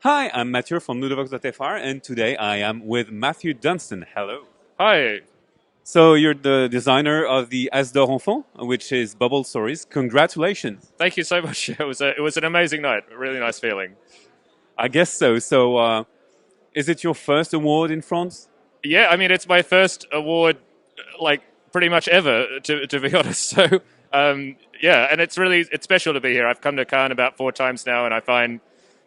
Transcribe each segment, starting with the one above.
Hi, I'm Matthew from Ludovox.fr, and today I am with Matthew Dunstan. Hello. Hi. So you're the designer of the As d'Or Enfant, which is Bubble Stories. Congratulations. Thank you so much. It was an amazing night. A really nice feeling. I guess so. So is it your first award in France? Yeah, I mean it's my first award, like pretty much ever, to be honest. So yeah, and it's special to be here. I've come to Cannes about 4 times now, and I find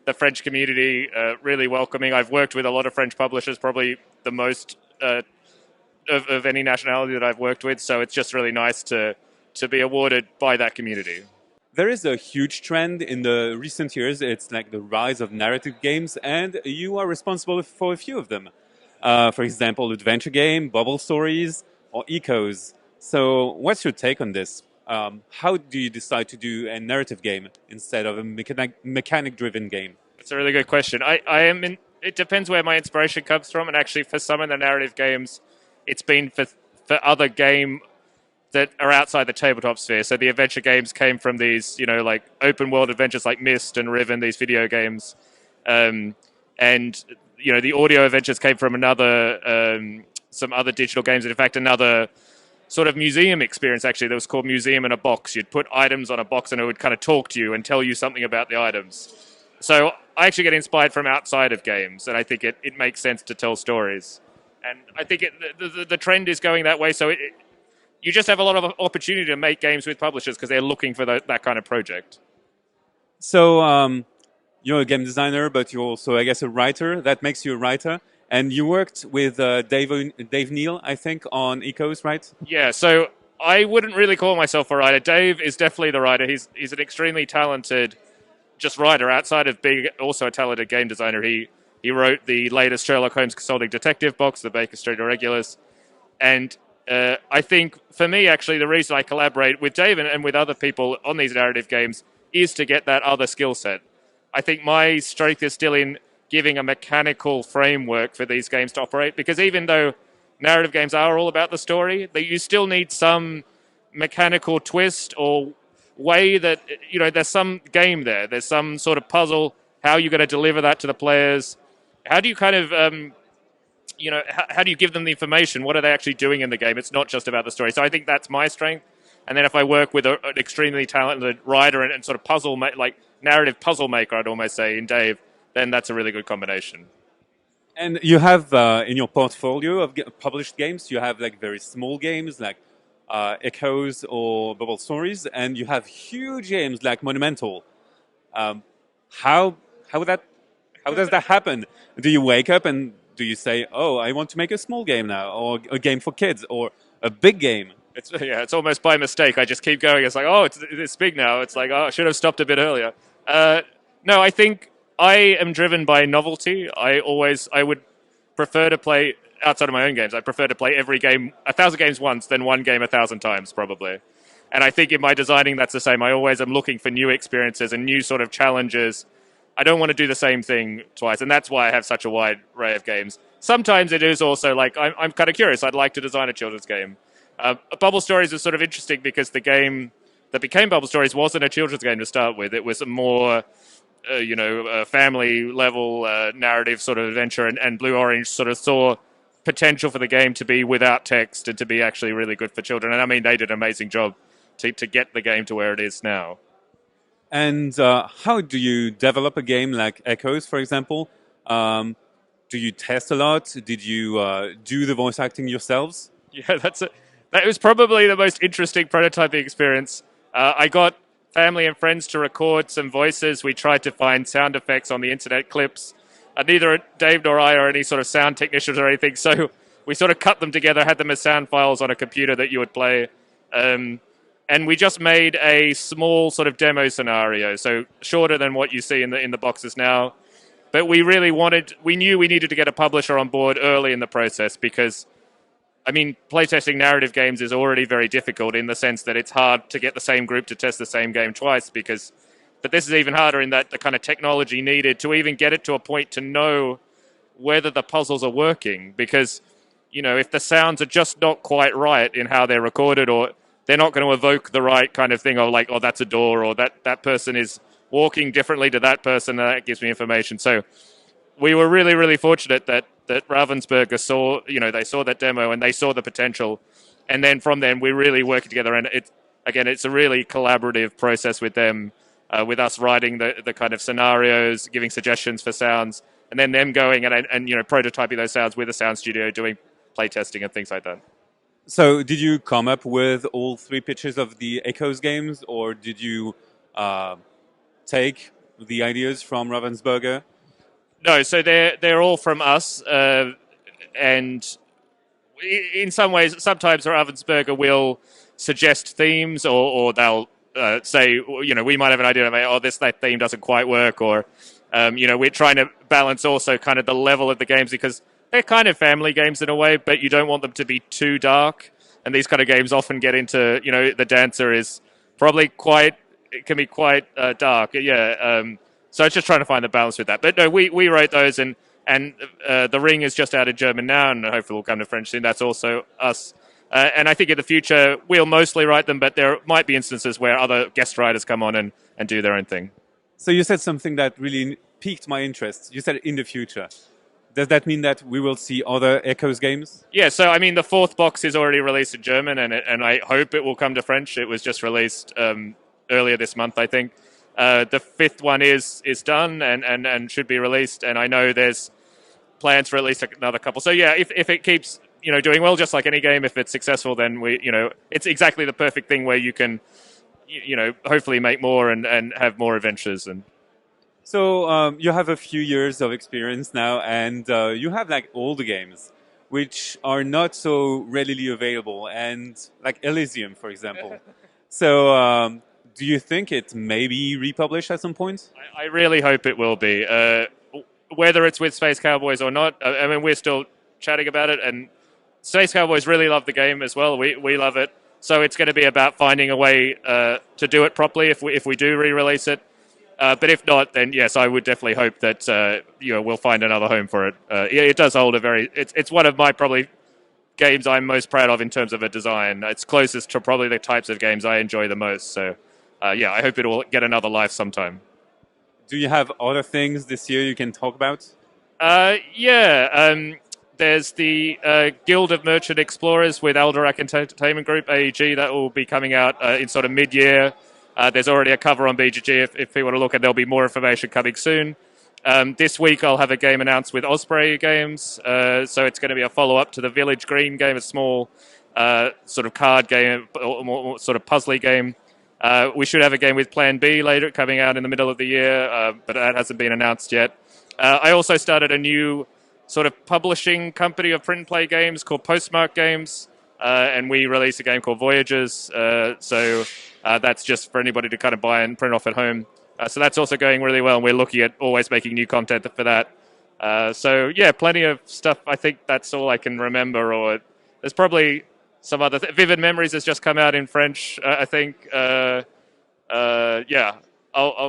the French community really welcoming. I've worked with a lot of French publishers, probably the most of any nationality that I've worked with. So it's just really nice to be awarded by that community. There is a huge trend in the recent years. It's like the rise of narrative games, and you are responsible for a few of them. For example, adventure game, Bubble Stories, or Ecos. So what's your take on this? How do you decide to do a narrative game instead of a mechanic-driven game? It's a really good question. I am in. It depends where my inspiration comes from, and actually, for some of the narrative games, it's been for other game that are outside the tabletop sphere. So the adventure games came from these, like open world adventures like Myst and Riven, these video games, and the audio adventures came from some other digital games, and in fact, another sort of museum experience actually that was called Museum in a Box. You'd put items on a box, and it would kind of talk to you and tell you something about the items. So I actually get inspired from outside of games, and I think it makes sense to tell stories. And I think the trend is going that way. So you just have a lot of opportunity to make games with publishers because they're looking for that kind of project. So you're a game designer, but you're also, I guess, a writer. That makes you a writer. And you worked with Dave Neal, I think, on Ecos, right? Yeah, so I wouldn't really call myself a writer. Dave is definitely the writer. He's an extremely talented just writer. Outside of being also a talented game designer, he wrote the latest Sherlock Holmes Consulting Detective box, the Baker Street Irregulars. And I think, for me, actually, the reason I collaborate with Dave and with other people on these narrative games is to get that other skill set. I think my strength is still in giving a mechanical framework for these games to operate, because even though narrative games are all about the story, that you still need some mechanical twist or way that, there's some game there. There's some sort of puzzle. How are you going to deliver that to the players? How do you kind of, how do you give them the information? What are they actually doing in the game? It's not just about the story. So I think that's my strength. And then if I work with an extremely talented writer and sort of narrative puzzle maker, I'd almost say, in Dave, then that's a really good combination. And you have in your portfolio of published games, you have like very small games like Echoes or Bubble Stories, and you have huge games like Monumental. How does that happen? Do you wake up and do you say, "Oh, I want to make a small game now," or a game for kids, or a big game? It's almost by mistake. I just keep going. It's like, oh, it's big now. It's like, oh, I should have stopped a bit earlier. No, I think I am driven by novelty. I would prefer to play outside of my own games. I prefer to play every game 1,000 games once than one game 1,000 times, probably. And I think in my designing, that's the same. I always am looking for new experiences and new sort of challenges. I don't want to do the same thing twice, and that's why I have such a wide array of games. Sometimes it is also like I'm kind of curious. I'd like to design a children's game. Bubble Stories is sort of interesting because the game that became Bubble Stories wasn't a children's game to start with. It was a more, family level narrative sort of adventure, and Blue Orange sort of saw potential for the game to be without text and to be actually really good for children. And I mean, they did an amazing job to get the game to where it is now. And how do you develop a game like Echoes, for example? Do you test a lot? Did you do the voice acting yourselves? Yeah, that was probably the most interesting prototyping experience. I got family and friends to record some voices. We tried to find sound effects on the internet clips. Neither Dave nor I are any sort of sound technicians or anything, so we sort of cut them together, had them as sound files on a computer that you would play. And we just made a small sort of demo scenario, so shorter than what you see in the boxes now. But we knew we needed to get a publisher on board early in the process because, I mean, playtesting narrative games is already very difficult in the sense that it's hard to get the same group to test the same game twice but this is even harder in that the kind of technology needed to even get it to a point to know whether the puzzles are working. Because, if the sounds are just not quite right in how they're recorded, or they're not going to evoke the right kind of thing, or like, oh, that's a door, or that person is walking differently to that person, and that gives me information. So we were really, really fortunate that Ravensburger saw, they saw that demo and they saw the potential. And then from then, we're really working together. And it's a really collaborative process with them, with us writing the kind of scenarios, giving suggestions for sounds, and then them going and prototyping those sounds with a sound studio, doing play testing and things like that. So, did you come up with all 3 pitches of the Echoes games, or did you take the ideas from Ravensburger? No, so they're all from us, and in some ways, sometimes Ravensburger will suggest themes, or they'll say, we might have an idea of, that theme doesn't quite work, or we're trying to balance also kind of the level of the games, because they're kind of family games in a way, but you don't want them to be too dark. And these kind of games often get into, the dancer is probably it can be quite dark. Yeah. So it's just trying to find the balance with that. But no, we wrote those, and The Ring is just out in German now, and hopefully will come to French soon. That's also us. And I think in the future, we'll mostly write them, but there might be instances where other guest writers come on and do their own thing. So you said something that really piqued my interest. You said in the future. Does that mean that we will see other Echoes games? Yeah, so I mean, the 4th box is already released in German, and I hope it will come to French. It was just released earlier this month, I think. The 5th one is done and should be released, and I know there's plans for at least another couple. So yeah, if it keeps doing well, just like any game, if it's successful, then it's exactly the perfect thing where you can hopefully make more and have more adventures. And so you have a few years of experience now, and you have like all the games which are not so readily available, and like Elysium, for example. So do you think it may be republished at some point? I really hope it will be. Whether it's with Space Cowboys or not, I mean, we're still chatting about it, and Space Cowboys really love the game as well. We love it. So it's going to be about finding a way to do it properly if we do re-release it. But if not, then yes, I would definitely hope that we'll find another home for it. It does hold it's one of my probably games I'm most proud of in terms of a design. It's closest to probably the types of games I enjoy the most. So I hope it will get another life sometime. Do you have other things this year you can talk about? There's the Guild of Merchant Explorers with Alderac Entertainment Group, AEG, that will be coming out in sort of mid-year. There's already a cover on BGG if you want to look, and there'll be more information coming soon. This week I'll have a game announced with Osprey Games, so it's going to be a follow-up to the Village Green game, a small sort of card game, more sort of puzzly game. We should have a game with Plan B later, coming out in the middle of the year, but that hasn't been announced yet. I also started a new sort of publishing company of print and play games called Postmark Games, and we release a game called Voyages. So that's just for anybody to kind of buy and print off at home. So that's also going really well, and we're looking at always making new content for that. So yeah, plenty of stuff. I think that's all I can remember. Or there's probably some other Vivid Memories has just come out in French, I think. I'll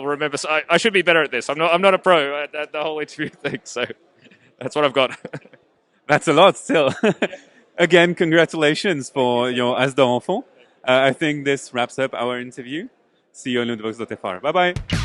remember. So I should be better at this. I'm not a pro at the whole interview thing, so that's what I've got. That's a lot still. Again, congratulations for your As d'Enfant. I think this wraps up our interview. See you on Lootbox.fr. Bye-bye.